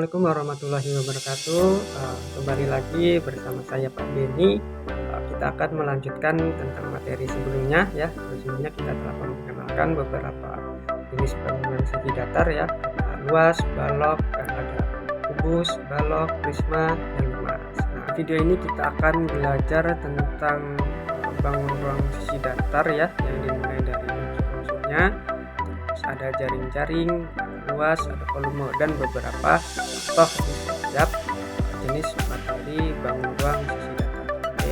Assalamualaikum warahmatullahi wabarakatuh. Kembali lagi bersama saya Pak Beni. Kita akan melanjutkan tentang materi sebelumnya ya. Sebelumnya kita telah memperkenalkan beberapa jenis bangunan segi datar ya. Ada luas, balok, ada kubus, balok, prisma, dan luas. Nah, video ini kita akan belajar tentang bangun ruang sisi datar ya, yang dimulai dari unsurnya. Ada jaring-jaring, luas, ada volume, dan beberapa contoh di setiap jenis materi bangun ruang sisi datar. Oke,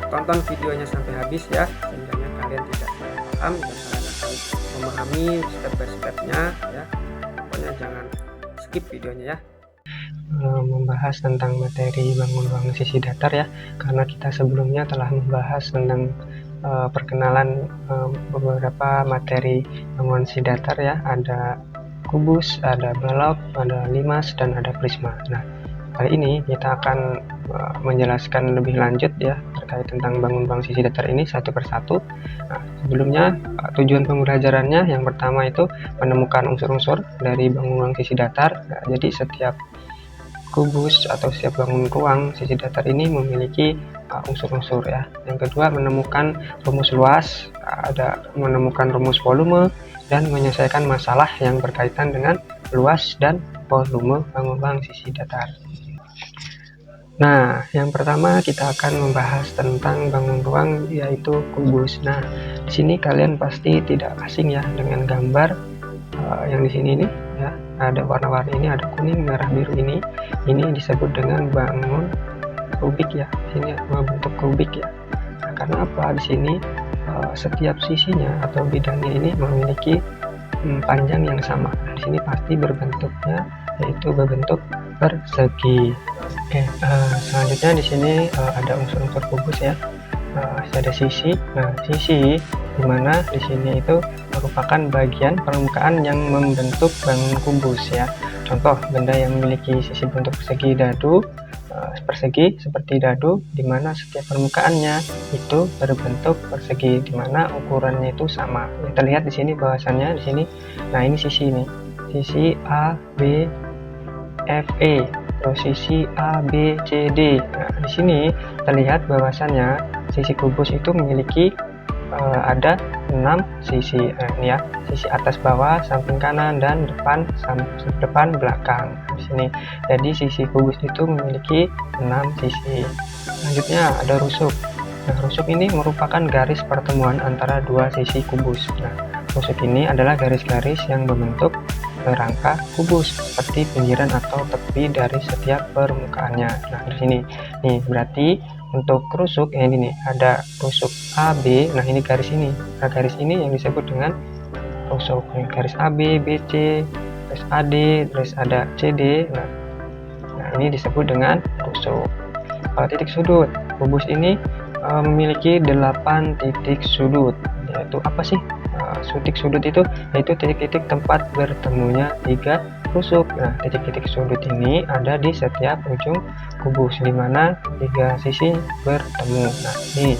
tonton videonya sampai habis ya, sehingga kalian tidak salah paham dan kalian akan memahami step by stepnya ya. Pokoknya jangan skip videonya ya. Membahas tentang materi bangun ruang sisi datar ya, karena kita sebelumnya telah membahas tentang perkenalan beberapa materi bangunan sisi datar ya. Ada kubus, ada balok, ada limas, dan ada prisma. Nah, kali ini kita akan menjelaskan lebih lanjut ya terkait tentang bangun ruang sisi datar ini satu persatu. Nah, sebelumnya tujuan pembelajarannya yang pertama itu menemukan unsur-unsur dari bangun ruang sisi datar. Nah, jadi setiap kubus atau setiap bangun ruang sisi datar ini memiliki unsur-unsur ya. Yang kedua, menemukan rumus luas, ada menemukan rumus volume, dan menyelesaikan masalah yang berkaitan dengan luas dan volume bangun ruang sisi datar. Nah, yang pertama kita akan membahas tentang bangun ruang yaitu kubus. Nah, di sini kalian pasti tidak asing ya dengan gambar yang di sini ini ya. Ada warna-warni ini, ada kuning, merah, biru ini disebut dengan bangun kubik ya. Sini bentuk kubik ya. Nah, karena apa? Di sini setiap sisinya atau bidangnya ini memiliki panjang yang sama. Nah, di sini pasti berbentuknya yaitu berbentuk persegi. Oke, selanjutnya di sini ada unsur-unsur kubus ya. Ada sisi. Nah, sisi dimana di sini itu merupakan bagian permukaan yang membentuk bangun kubus ya. Contoh benda yang memiliki sisi bentuk persegi seperti dadu, dimana setiap permukaannya itu berbentuk persegi, dimana ukurannya itu sama. Yang terlihat di sini bahwasannya di sini, nah ini sisi ini, sisi A, B, F, E, terus sisi A, B, C, D. Nah, di sini terlihat bahwasannya sisi kubus itu memiliki ada 6 sisi ini ya, sisi atas bawah, samping kanan, dan depan belakang di sini. Jadi sisi kubus itu memiliki 6 sisi. Selanjutnya ada rusuk. Nah, rusuk ini merupakan garis pertemuan antara dua sisi kubus. Nah, rusuk ini adalah garis-garis yang membentuk rangka kubus seperti pinggiran atau tepi dari setiap permukaannya. Nah, di sini nih berarti untuk rusuk ini nih ada rusuk AB. Nah, ini garis ini. Nah, garis ini yang disebut dengan rusuk. Nih, garis AB, BC, terus AD, terus ada CD. Nah, ini disebut dengan rusuk. Titik sudut. Kubus ini memiliki 8 titik sudut. Yaitu apa sih? Titik sudut itu yaitu titik-titik tempat bertemunya 3 rusuk. Nah, titik-titik sudut ini ada di setiap ujung kubus, di mana 3 sisi bertemu. Nah, ini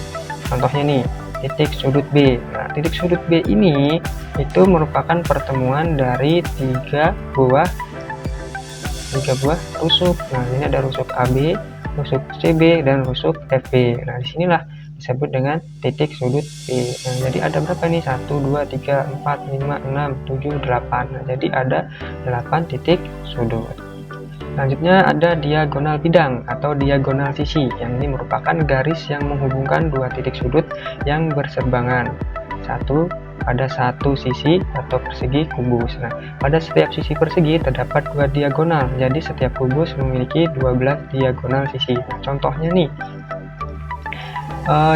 contohnya nih, titik sudut B. Nah, titik sudut B ini itu merupakan pertemuan dari 3 buah rusuk. Nah, ini ada rusuk AB, rusuk CB, dan rusuk FB. Nah, disinilah disebut dengan titik sudut B. Nah, jadi ada berapa nih? 1, 2, 3, 4, 5, 6, 7, 8. Nah, jadi ada 8 titik sudut. Selanjutnya ada diagonal bidang atau diagonal sisi, yang ini merupakan garis yang menghubungkan dua titik sudut yang berseberangan pada satu sisi atau persegi kubus. Nah, pada setiap sisi persegi terdapat 2 diagonal, jadi setiap kubus memiliki 12 diagonal sisi. Nah, contohnya nih,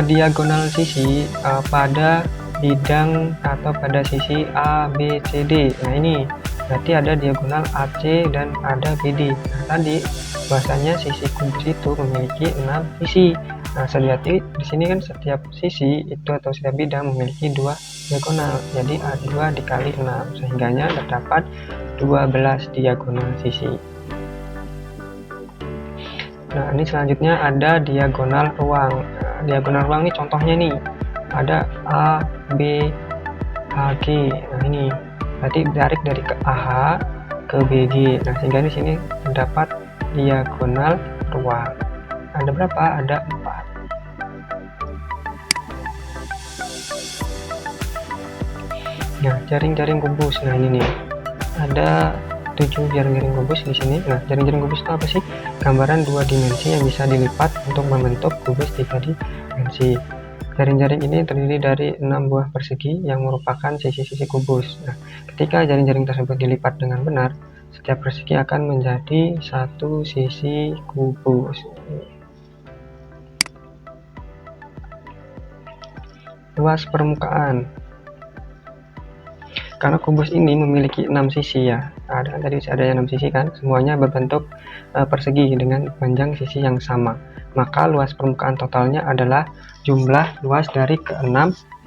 diagonal sisi pada bidang atau pada sisi A, B, C, D. Nah, ini berarti ada diagonal AC dan ada BD. Nah, tadi bahasanya sisi kubus itu memiliki 6 sisi. Nah, berarti di sini kan setiap sisi itu atau setiap bidang memiliki 2 diagonal. Jadi A2 dikali 6 sehingganya terdapat 12 diagonal sisi. Nah, ini selanjutnya ada diagonal ruang. Nah, diagonal ruang ini contohnya nih, ada A, B, AG. Nah, ini berarti tarik dari ke AH ke BG. Nah, sehingga di sini terdapat diagonal ruang. Ada berapa? Ada 4. Nah, jaring-jaring kubus. Nah, ini nih. Ada 7 jaring-jaring kubus di sini. Nah, jaring-jaring kubus itu apa sih? Gambaran 2 dimensi yang bisa dilipat untuk membentuk kubus 3 dimensi. Jaring-jaring ini terdiri dari 6 buah persegi yang merupakan sisi-sisi kubus. Nah, ketika jaring-jaring tersebut dilipat dengan benar, setiap persegi akan menjadi satu sisi kubus. Luas permukaan. Karena kubus ini memiliki 6 sisi ya, tadi ada 6 sisi kan, semuanya berbentuk persegi dengan panjang sisi yang sama. Maka luas permukaan totalnya adalah jumlah luas dari ke-6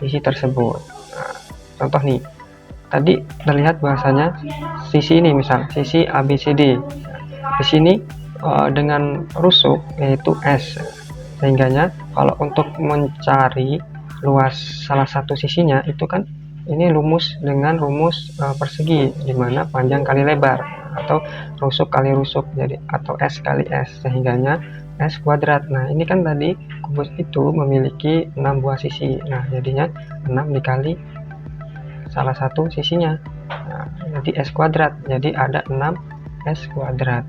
sisi tersebut. Nah, contoh nih, tadi terlihat bahasanya sisi ini, misal sisi ABCD. Di sini dengan rusuk yaitu S, sehingganya kalau untuk mencari luas salah satu sisinya itu kan ini rumus dengan rumus persegi, dimana panjang kali lebar atau rusuk kali rusuk, jadi atau S kali S, sehingganya S kuadrat. Nah, ini kan tadi kubus itu memiliki 6 buah sisi. Nah, jadinya 6 dikali salah satu sisinya. Nah, jadi S kuadrat. Jadi ada 6 S kuadrat.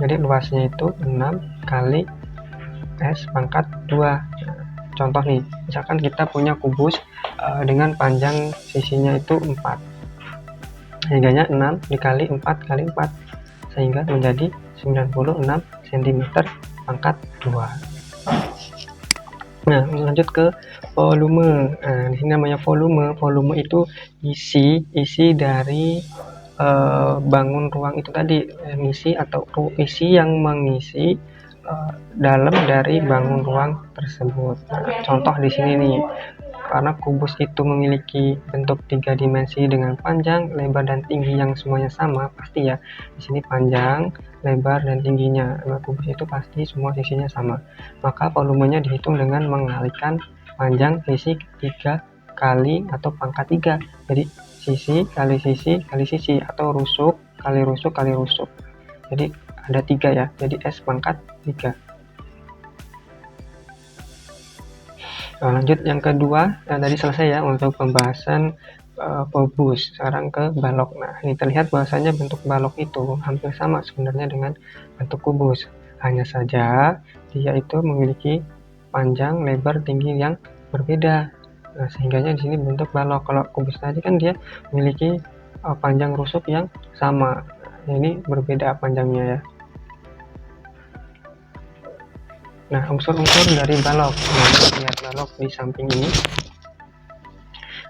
Jadi luasnya itu 6 kali S pangkat 2. Contoh nih, misalkan kita punya kubus dengan panjang sisinya itu 4, sehingganya 6 dikali 4 kali 4, sehingga menjadi 96 cm pangkat 2. Nah, lanjut ke volume. Nah, di sini namanya volume. Volume itu isi dari bangun ruang itu tadi, isi atau isi yang mengisi dalam dari bangun ruang tersebut. Nah, contoh di sini nih, karena kubus itu memiliki bentuk 3 dimensi dengan panjang, lebar, dan tinggi yang semuanya sama, pasti ya di sini panjang, lebar, dan tingginya. Nah, kubus itu pasti semua sisinya sama. Maka volumenya dihitung dengan mengalihkan panjang sisi 3 kali atau pangkat 3. Jadi sisi kali sisi kali sisi, atau rusuk kali rusuk kali rusuk. Jadi ada 3 ya, jadi S pangkat 3. Nah, lanjut yang kedua. Nah, tadi selesai ya untuk pembahasan kubus. Sekarang ke balok. Nah, ini terlihat bahwasanya bentuk balok itu hampir sama sebenarnya dengan bentuk kubus, hanya saja dia itu memiliki panjang, lebar, tinggi yang berbeda. Nah, sehingganya di sini bentuk balok. Kalau kubus tadi kan dia memiliki panjang rusuk yang sama. Nah, ini berbeda panjangnya ya. Nah, unsur-unsur dari balok. Nah, lihat balok di samping ini.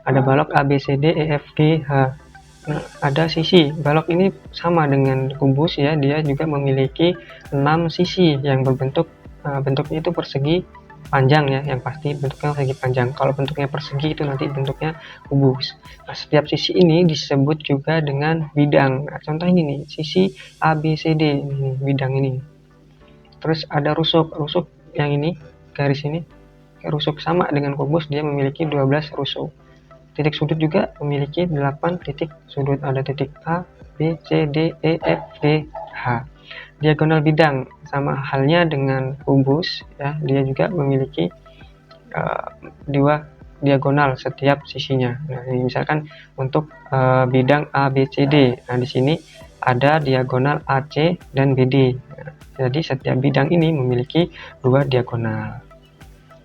Ada balok A, B, C, D, E, F, G, H. Nah, ada sisi. Balok ini sama dengan kubus ya, dia juga memiliki 6 sisi yang berbentuk bentuknya itu persegi panjang ya, yang pasti bentuknya persegi panjang. Kalau bentuknya persegi itu nanti bentuknya kubus. Nah, setiap sisi ini disebut juga dengan bidang. Nah, contoh ini nih, sisi A, B, C, D, ini bidang ini. Terus ada rusuk yang ini, garis ini, rusuk sama dengan kubus, dia memiliki 12 rusuk. Titik sudut juga memiliki 8 titik sudut, ada titik A, B, C, D, E, F, G, H. Diagonal bidang sama halnya dengan kubus ya, dia juga memiliki 2 diagonal setiap sisinya. Nah, ini misalkan untuk bidang A, B, C, D. Nah, di sini ada diagonal AC dan BD. Nah, jadi setiap bidang ini memiliki 2 diagonal.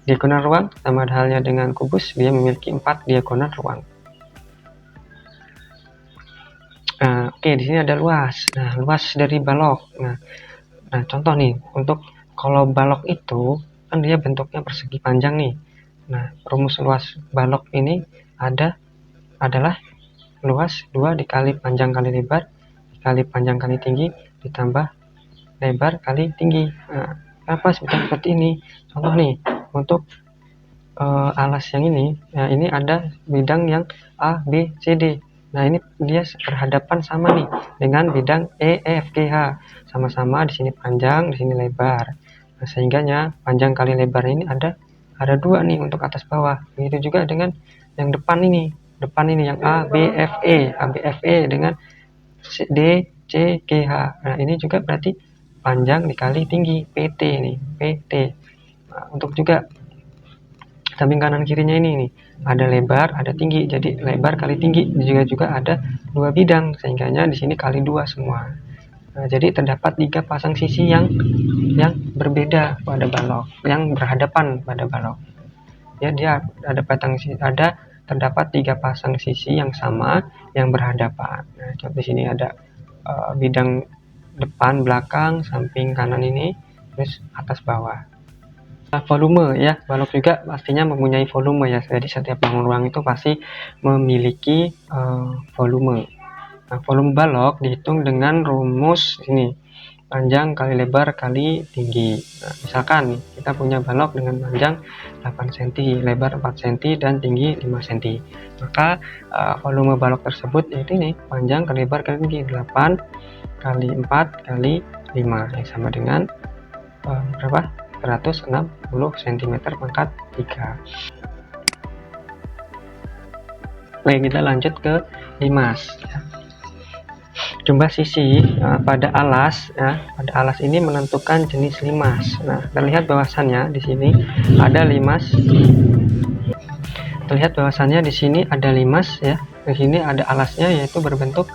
Diagonal ruang sama halnya dengan kubus, dia memiliki 4 diagonal ruang. Nah, oke, di sini ada luas. Nah, luas dari balok. Nah, contoh nih, untuk kalau balok itu kan dia bentuknya persegi panjang nih. Nah, rumus luas balok ini adalah luas 2 dikali panjang kali lebar dikali panjang kali tinggi ditambah lebar kali tinggi. Nah, apa seperti ini? Contoh nih, untuk alas yang ini, nah ini ada bidang yang A, B, C, D. Nah, ini dia berhadapan sama nih dengan bidang E, F, G, H. Sama-sama di sini panjang, di sini lebar. Nah, sehingganya panjang kali lebar ini ada 2 nih untuk atas bawah. Begitu juga dengan yang depan ini yang A, B, F, E. A, B, F, E dengan D, C, CGH. Nah, ini juga berarti panjang dikali tinggi, PT nih, PT. Nah, untuk juga samping kanan kirinya ini nih, ada lebar, ada tinggi. Jadi lebar kali tinggi juga ada dua bidang, sehingganya di sini kali dua semua. Nah, jadi terdapat 3 pasang sisi yang berbeda pada balok, yang berhadapan pada balok. Ya, dia terdapat 3 pasang sisi yang sama yang berhadapan. Nah, contoh di sini ada bidang depan, belakang, samping, kanan ini, terus atas bawah. Nah, volume ya, balok juga pastinya mempunyai volume ya. Jadi setiap bangun ruang itu pasti memiliki volume. Nah, volume balok dihitung dengan rumus ini, panjang kali lebar kali tinggi. Nah, misalkan nih, kita punya balok dengan panjang 8 cm, lebar 4 cm, dan tinggi 5 cm. Maka volume balok tersebut yaitu ini, panjang kali lebar kali tinggi, 8 kali 4 kali 5, yang sama dengan berapa? 160 cm pangkat 3. Oke, kita lanjut ke limas. Jumlah sisi pada alas ya, pada alas ini menentukan jenis limas. Nah, terlihat bahwasannya di sini ada limas. Terlihat bahwasannya di sini ada limas ya. Di sini ada alasnya yaitu berbentuk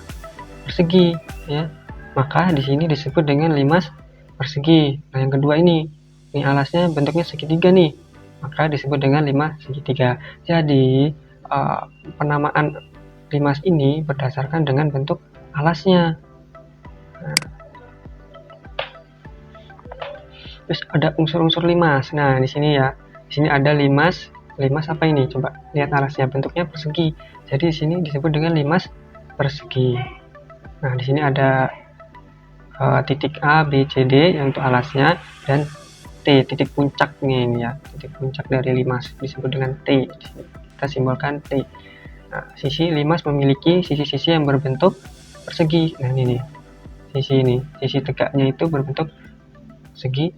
persegi ya. Maka di sini disebut dengan limas persegi. Nah, yang kedua ini alasnya bentuknya segitiga nih. Maka disebut dengan limas segitiga. Jadi penamaan limas ini berdasarkan dengan bentuk alasnya. Nah, terus ada unsur-unsur limas. Nah, di sini ya, di sini ada limas. Limas apa ini? Coba lihat alasnya, bentuknya persegi. Jadi di sini disebut dengan limas persegi. Nah, di sini ada titik A, B, C, D yang untuk alasnya, dan T, titik puncaknya ini ya, titik puncak dari limas disebut dengan T. Kita simbolkan T. Nah, sisi limas memiliki sisi-sisi yang berbentuk persegi. Nah, ini nih, sisi tegaknya itu berbentuk segi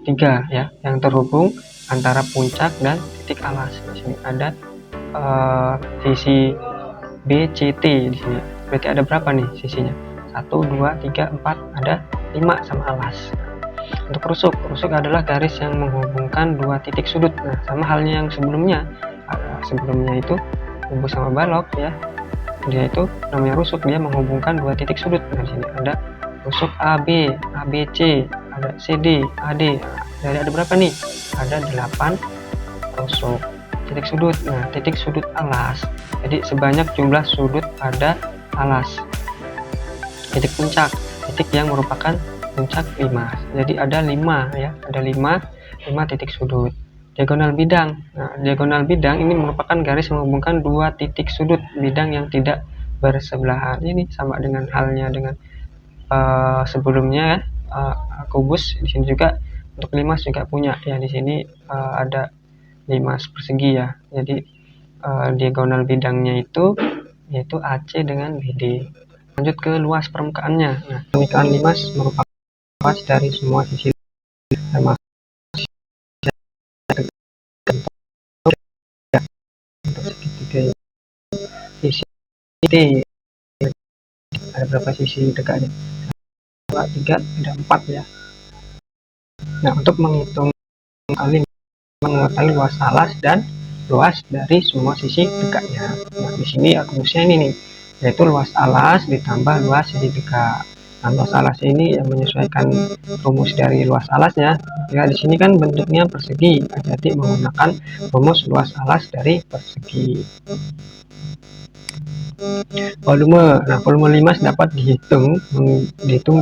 tiga ya, yang terhubung antara puncak dan titik alas. Di sini ada sisi BCT di sini. Berarti ada berapa nih sisinya? 1, 2, 3, 4, ada 5 sama alas. Untuk rusuk adalah garis yang menghubungkan dua titik sudut. Nah, sama halnya yang sebelumnya. Sebelumnya itu hubung sama balok ya, dia itu namanya rusuk, dia menghubungkan dua titik sudut. Nah, di sini ada rusuk AB, ABC, ada CD, AD. Jadi ada berapa nih? Ada 8 rusuk titik sudut. Nah, titik sudut alas, jadi sebanyak jumlah sudut pada alas. Titik puncak, titik yang merupakan puncak limas. Jadi ada 5 ya, ada 5 titik sudut. Diagonal bidang. Nah, diagonal bidang ini merupakan garis menghubungkan dua titik sudut bidang yang tidak bersebelahan. Ini sama dengan halnya dengan sebelumnya kubus. Di sini juga untuk limas juga punya ya. Di sini ada limas persegi ya. Jadi diagonal bidangnya itu yaitu AC dengan BD. Lanjut ke luas permukaannya. Nah, permukaan limas merupakan luas dari semua sisi termasuk segitiga. Sisi T ada berapa sisi tegaknya? 2, 3, ada 4 ya. Nah, untuk menghitung kali mengetahui luas alas dan luas dari semua sisi tegaknya. Nah, di sini rumusnya ini nih, yaitu luas alas ditambah luas sisi tegak. Nah, luas alas ini yang menyesuaikan rumus dari luas alasnya. Ya, di sini kan bentuknya persegi, jadi menggunakan rumus luas alas dari persegi. Volume. Nah, volume limas dapat dihitung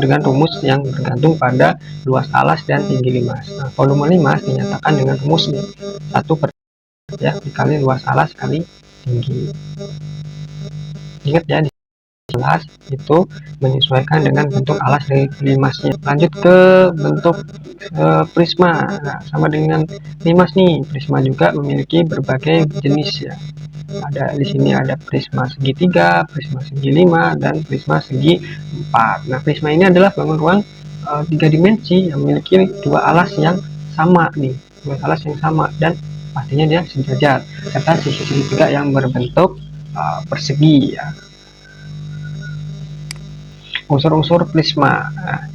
dengan rumus yang bergantung pada luas alas dan tinggi limas. Nah, volume limas dinyatakan dengan rumus nih, 1 per ya dikali luas alas kali tinggi. Ingat ya, di alas itu menyesuaikan dengan bentuk alas dari limasnya. Lanjut ke bentuk prisma. Nah, sama dengan limas nih, prisma juga memiliki berbagai jenis ya. Ada di sini ada prisma segitiga, prisma segi 5, dan prisma segi 4. Nah, prisma ini adalah bangun ruang 3 dimensi yang memiliki dua alas yang sama nih, dan pastinya dia sejajar, serta sisi-sisi juga yang berbentuk persegi ya. unsur-unsur prisma. Nah,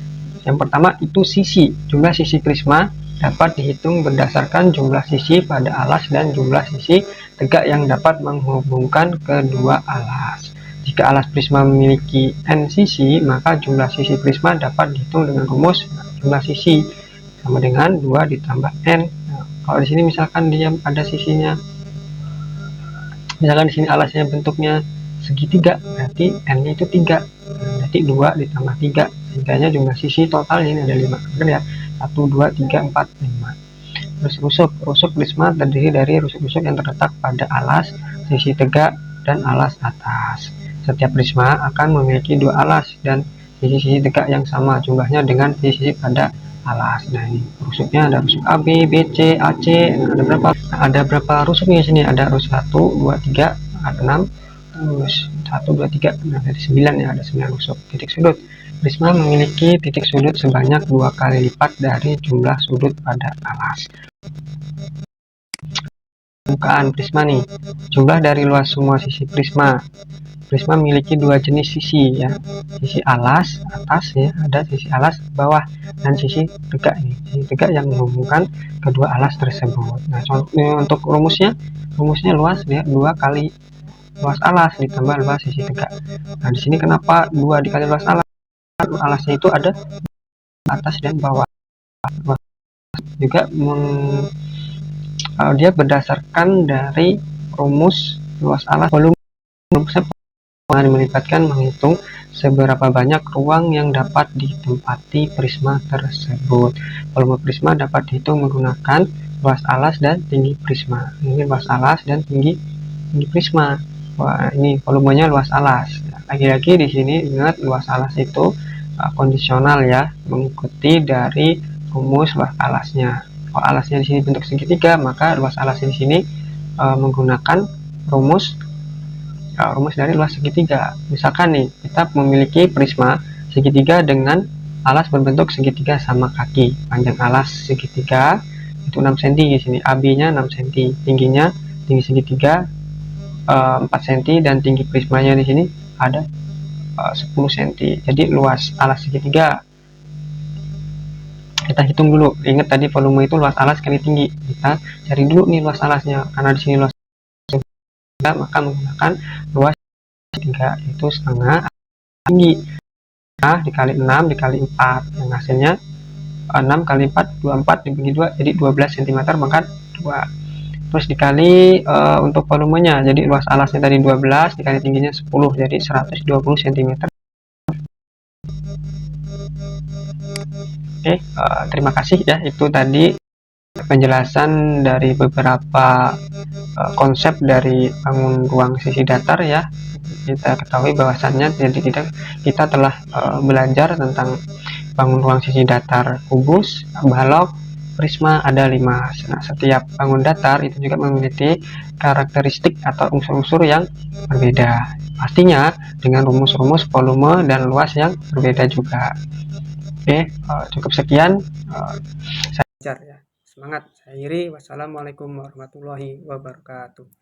yang pertama itu sisi. Jumlah sisi prisma dapat dihitung berdasarkan jumlah sisi pada alas dan jumlah sisi tegak yang dapat menghubungkan kedua alas. Jika alas prisma memiliki n sisi, maka jumlah sisi prisma dapat dihitung dengan rumus jumlah sisi sama dengan 2 ditambah n. Nah, kalau di sini misalkan dia ada sisinya, misalkan di sini alasnya bentuknya segitiga, berarti n-nya itu 3. Berarti 2 ditambah 3, sehingga jumlah sisi total ini ada 5. Benar ya? 1, 2, 3, 4, 5. Terus rusuk prisma terdiri dari rusuk-rusuk yang terletak pada alas, sisi tegak, dan alas atas. Setiap prisma akan memiliki 2 alas dan sisi-sisi tegak yang sama jumlahnya dengan sisi-sisi pada alas. Nah, ini rusuknya ada rusuk AB, BC, AC. Nah, ada berapa rusuknya di sini? Ada rusuk 1, 2, 3, ada 6. Terus 1, 2, 3. Nah, dari 9 ya, ada 9 rusuk. Titik sudut. Prisma memiliki titik sudut sebanyak 2 kali lipat dari jumlah sudut pada alas. Permukaan prisma nih, jumlah dari luas semua sisi prisma. Prisma memiliki 2 jenis sisi ya, sisi alas atas ya, ada sisi alas bawah, dan sisi tegak ini, sisi tegak yang menghubungkan kedua alas tersebut. Nah, untuk rumusnya luas ya, 2 kali luas alas ditambah luas sisi tegak. Nah, di sini kenapa 2 dikali luas alas? Alasnya itu ada atas dan bawah. Juga dia berdasarkan dari rumus luas alas volume. Melibatkan menghitung seberapa banyak ruang yang dapat ditempati prisma tersebut. Volume prisma dapat dihitung menggunakan luas alas dan tinggi prisma. Ini luas alas dan tinggi prisma. Wah, ini volumenya luas alas. Lagi-lagi di sini ingat luas alas itu kondisional ya, mengikuti dari rumus luas alasnya. Kalau alasnya di sini bentuk segitiga, maka luas alasnya di sini menggunakan rumus dari luas segitiga. Misalkan nih, kita memiliki prisma segitiga dengan alas berbentuk segitiga sama kaki. Panjang alas segitiga itu 6 cm di sini. AB-nya 6 cm. Tinggi segitiga 4 cm, dan tinggi prismanya di sini ada 10 cm. Jadi luas alas segitiga kita hitung dulu. Ingat tadi volume itu luas alas kali tinggi. Kita cari dulu nih luas alasnya. Karena di sini luas segitiga, maka menggunakan luas 3 itu setengah tinggi. Nah, dikali 6 dikali 4 yang hasilnya 6 kali 4 24 dibagi 2 jadi 12 cm, maka 2. Terus dikali untuk volumenya, jadi luas alasnya tadi 12 dikali tingginya 10 jadi 120 cm. Oke, terima kasih ya, itu tadi penjelasan dari beberapa konsep dari bangun ruang sisi datar ya. Kita ketahui bahwasannya kita telah belajar tentang bangun ruang sisi datar kubus, balok, prisma, ada 5. Nah, setiap bangun datar itu juga memiliki karakteristik atau unsur-unsur yang berbeda, pastinya dengan rumus-rumus volume dan luas yang berbeda juga. Oke, cukup sekian. Saya ya. Semangat, saya Iri. Wassalamualaikum warahmatullahi wabarakatuh.